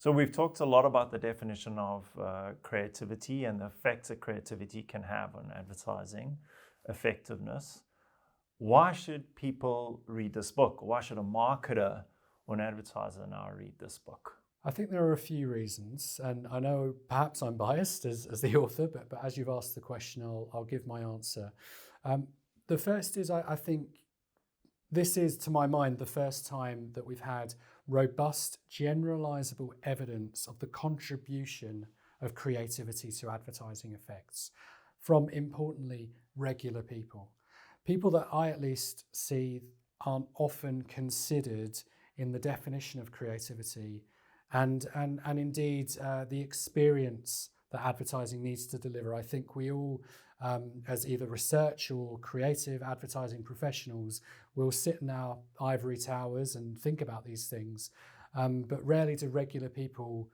So we've talked a lot about the definition of creativity and the effects that creativity can have on advertising effectiveness. Why should people read this book? Why should a marketer or an advertiser now read this book? I think there are a few reasons, and I know perhaps I'm biased as the author, but as you've asked the question, I'll give my answer. The first is I think this is, to my mind, the first time that we've had robust, generalizable evidence of the contribution of creativity to advertising effects from, importantly, regular people. People that I at least see aren't often considered in the definition of creativity and indeed the experience that advertising needs to deliver. I think we all, as either research or creative advertising professionals, will sit in our ivory towers and think about these things, but rarely do regular people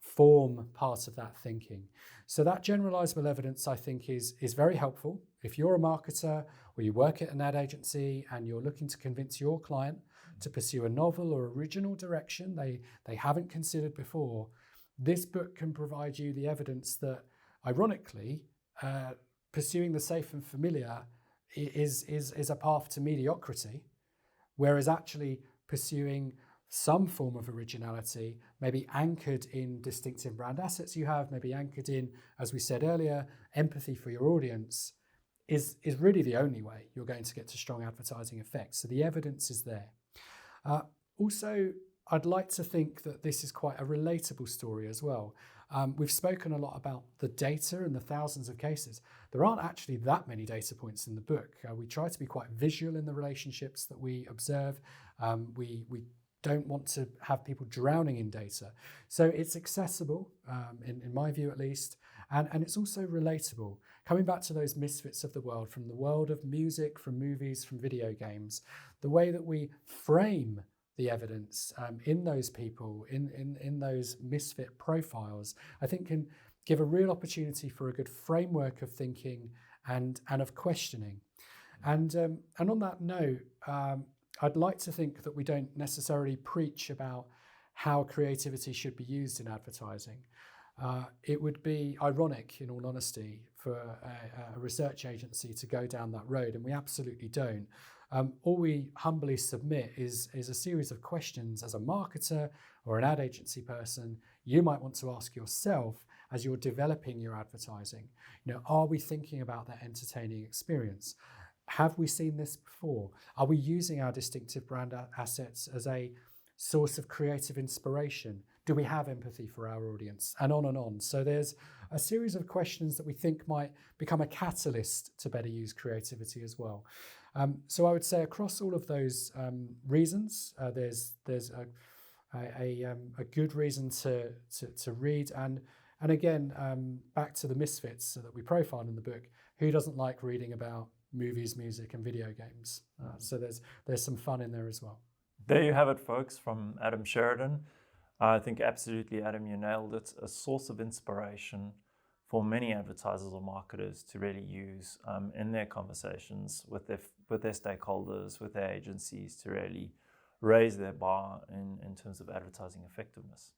form part of that thinking. So that generalizable evidence, I think, is very helpful. If you're a marketer or you work at an ad agency and you're looking to convince your client to pursue a novel or original direction they haven't considered before, this book can provide you the evidence that, ironically, pursuing the safe and familiar is a path to mediocrity, whereas actually pursuing some form of originality, maybe anchored in distinctive brand assets you have, maybe anchored in, as we said earlier, empathy for your audience, is really the only way you're going to get to strong advertising effects. So the evidence is there. Also, I'd like to think that this is quite a relatable story as well. We've spoken a lot about the data and the thousands of cases. There aren't actually that many data points in the book. We try to be quite visual in the relationships that we observe. We don't want to have people drowning in data. So it's accessible, in my view at least, and it's also relatable. Coming back to those misfits of the world, from the world of music, from movies, from video games, the way that we frame the evidence in those people, in those misfit profiles, I think can give a real opportunity for a good framework of thinking and of questioning. And on that note, I'd like to think that we don't necessarily preach about how creativity should be used in advertising. It would be ironic, in all honesty, for a research agency to go down that road, and we absolutely don't. All we humbly submit is a series of questions as a marketer or an ad agency person you might want to ask yourself as you're developing your advertising. Are we thinking about that entertaining experience? Have we seen this before? Are we using our distinctive brand assets as a source of creative inspiration? Do we have empathy for our audience? And on and on. So there's a series of questions that we think might become a catalyst to better use creativity as well. So I would say across all of those reasons, there's a good reason to read. And again, back to the misfits that we profile in the book. Who doesn't like reading about movies, music, and video games? So there's some fun in there as well. There you have it, folks, from Adam Sheridan. I think absolutely, Adam, you nailed it. A source of inspiration for many advertisers or marketers to really use in their conversations with their stakeholders, with their agencies, to really raise their bar in terms of advertising effectiveness.